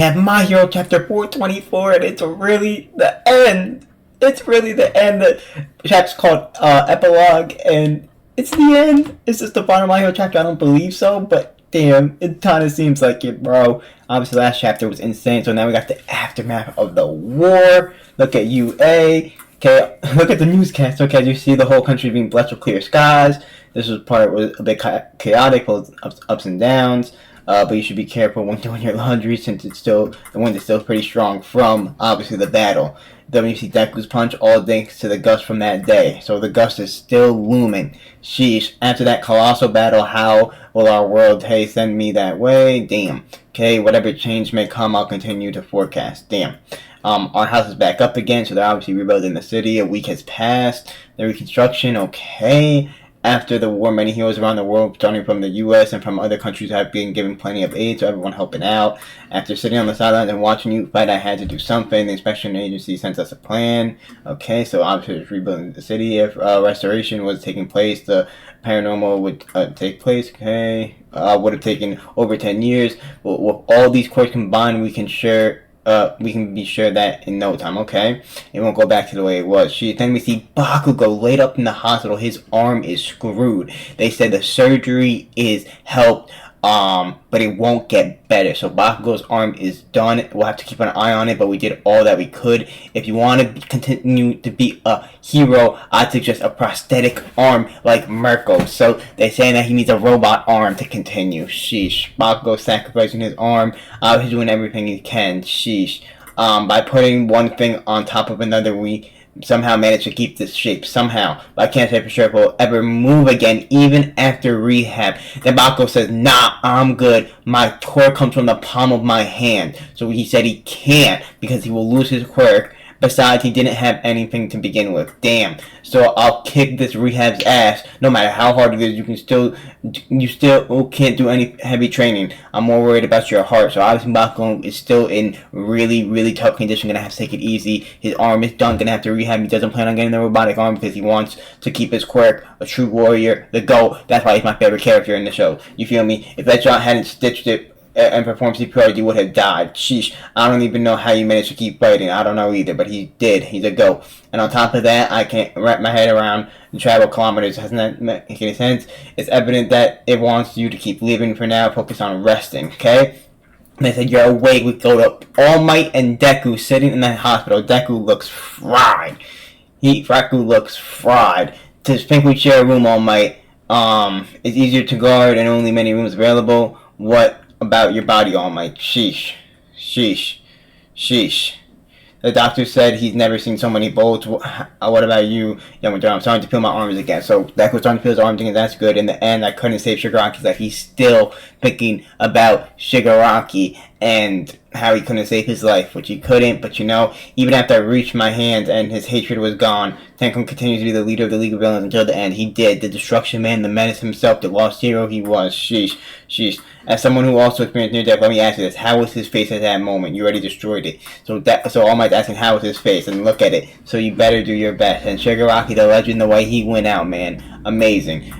have My Hero Chapter 424, and it's really the end. It's really the end. The chapter's called Epilogue, and it's the end. Is this the final My Hero chapter? I don't believe so, but damn, it kind of seems like it, bro. Obviously, last chapter was insane, so now we got the aftermath of the war. Look at UA. Okay, look at the newscast. Okay, you see the whole country being blessed with clear skies. This was part was a bit chaotic, full of ups and downs. But you should be careful when doing your laundry, since it's still the wind is still pretty strong from obviously the battle. Then you see Deku's punch, all thanks to the gust from that day. So the gust is still looming. Sheesh. After that colossal battle, how will our world, hey, send me that way? Damn. Okay, whatever change may come, I'll continue to forecast. Damn. Our house is back up again, so they're obviously rebuilding the city. A week has passed. The reconstruction, okay. After the war, many heroes around the world, starting from the U.S. and from other countries, have been given plenty of aid, so everyone helping out. After sitting on the sidelines and watching you fight, I had to do something. The inspection agency sent us a plan. Okay, so obviously it's rebuilding the city. If restoration was taking place, the paranormal would take place. Okay, would have taken over 10 years. With all these quirks combined, we can be sure that in no time, okay? It won't go back to the way it was. Then we see Bakugo laid up in the hospital. His arm is screwed. They said the surgery is helped, but it won't get better. So Bakugo's arm is done. We'll have to keep an eye on it, but we did all that we could. If you want to continue to be a hero, I'd suggest a prosthetic arm like Mirko. So they're saying that he needs a robot arm to continue. Sheesh. Bakugo sacrificing his arm. He's doing everything he can. Sheesh. By putting one thing on top of another, we somehow managed to keep this shape. Somehow. But I can't say for sure if we'll ever move again, even after rehab. Then Bakugo says, nah, I'm good. My quirk comes from the palm of my hand. So he said he can't, because he will lose his quirk. Besides, he didn't have anything to begin with. Damn. So I'll kick this rehab's ass. No matter how hard it is, you still can't do any heavy training. I'm more worried about your heart. So obviously Bakugo is still in really, really tough condition. Gonna have to take it easy. His arm is done. Gonna have to rehab. He doesn't plan on getting the robotic arm because he wants to keep his quirk. A true warrior. The GOAT. That's why he's my favorite character in the show. You feel me? If that John hadn't stitched it and performed CPR, you would have died. Sheesh. I don't even know how you managed to keep fighting. I don't know either, but he did. He's a GOAT. And on top of that, I can't wrap my head around the travel kilometers. Doesn't that make any sense? It's evident that it wants you to keep living for now. Focus on resting, okay? They said you're awake. We go to All Might and Deku sitting in the hospital. Deku looks fried. Deku looks fried. To think we share a room, All Might. It's easier to guard and only many rooms available. What about your body, All Might? Sheesh. Sheesh. Sheesh. The doctor said he's never seen so many bolts. What about you, young John? I'm starting to feel my arms again. So Deku was starting to feel his arms again. That's good. In the end, I couldn't save Shigaraki's life. He's still thinking about Shigaraki and how he couldn't save his life, which he couldn't. But you know, even after I reached my hands and his hatred was gone, Tenkun continues to be the leader of the League of Villains until the end. He did. The Destruction Man, the Menace himself, the lost hero he was. Sheesh. Sheesh. As someone who also experienced near death, let me ask you this. How was his face at that moment? You already destroyed it. So All Might's asking how was his face, and look at it. So you better do your best. And Shigaraki, the legend, the way he went out, man. Amazing.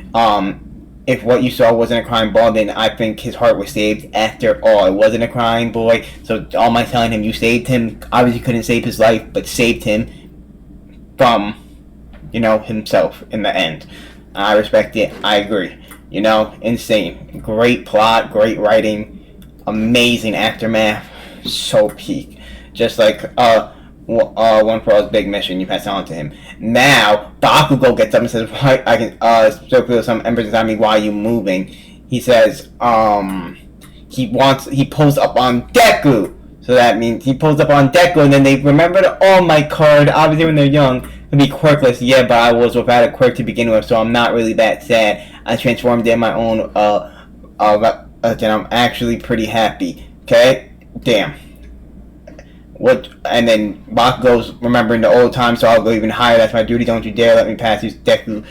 If what you saw wasn't a crying ball, then I think his heart was saved after all. It wasn't a crying boy. So All Might telling him you saved him. Obviously couldn't save his life, but saved him from, himself in the end. I respect it. I agree. Insane. Great plot, great writing, amazing aftermath, so peak. Just like One for All's big mission, you pass on to him. Now, Bakugo gets up and says, "Why I can still feel some embers inside me. Why are you moving?" He says, he pulls up on Deku. So that means he pulls up on Deku, and then they remember the All Might card. Obviously, when they're young, to be quirkless. Yeah, but I was without a quirk to begin with, so I'm not really that sad. I transformed in my own. Then I'm actually pretty happy. Okay, damn. What? And then Bakugo's remembering the old times, so I'll go even higher. That's my duty. Don't you dare let me pass you, Deku.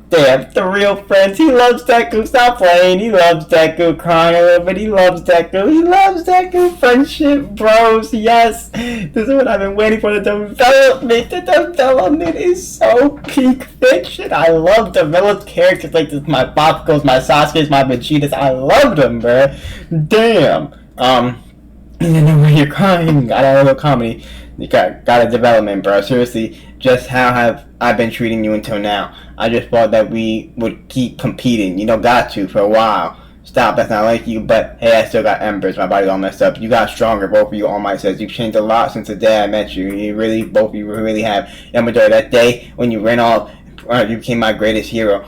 Damn, the real friends. He loves Deku. Stop playing. He loves Deku. Crying a little bit. He loves Deku. He loves Deku. Friendship, bros. Yes. This is what I've been waiting for. The development. The development is so peak fiction. I love developed characters like this. My Bakugos, my Sasuke's, my Vegetas. I love them, bro. Damn. And then when you're crying, got a little comedy. You got a development, bro. Seriously, just how have I been treating you until now? I just thought that we would keep competing. Got to for a while. Stop, that's not like you, but hey, I still got embers. My body's all messed up. You got stronger, both of you. All Might says you've changed a lot since the day I met you. Both of you really have. Majority that day when you ran off, you became my greatest hero.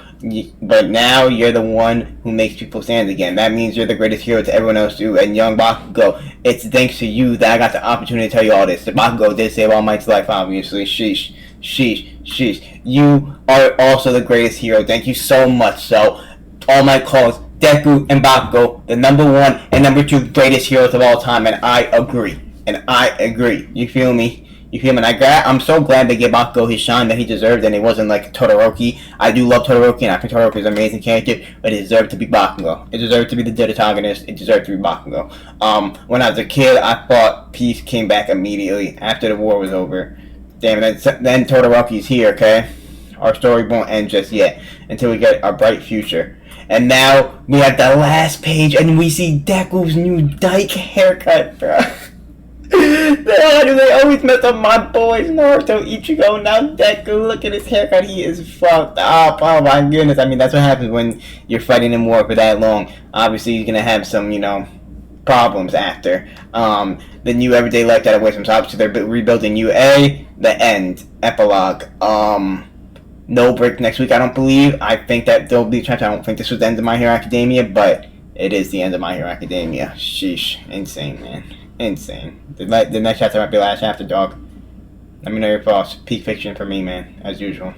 But now you're the one who makes people stand again. That means you're the greatest hero to everyone else too. And young Bakugo, it's thanks to you that I got the opportunity to tell you all this. The Bakugo did save All Might's life, obviously. Sheesh, sheesh, sheesh. You are also the greatest hero. Thank you so much. So, All Might calls Deku and Bakugo the number one and number two greatest heroes of all time, and I agree. You feel me? You feel me? And I'm so glad they gave Bakugo his shine that he deserved, and it wasn't like Todoroki. I do love Todoroki, and I think Todoroki is an amazing character, but it deserved to be Bakugo. It deserved to be the dead antagonist. It deserved to be Bakugo. When I was a kid, I thought peace came back immediately after the war was over. Damn, then Todoroki's here, okay? Our story won't end just yet until we get a bright future. And now we have the last page, and we see Deku's new dyke haircut, bro. They always mess up my boys, Naruto, Ichigo, now Deku. Look at his haircut, he is fucked up. Oh my goodness. I mean, that's what happens when you're fighting in war for that long. Obviously, you're gonna have some, problems after. The new everyday life that awaits them. So obviously, they're rebuilding UA. The end. Epilogue. No break next week, I don't believe. I think that there'll be a chapter. I don't think this was the end of My Hero Academia, but it is the end of My Hero Academia. Sheesh. Insane, man. Insane. The next chapter might be the last chapter, dog. Let me know your thoughts. Peak fiction for me, man, as usual.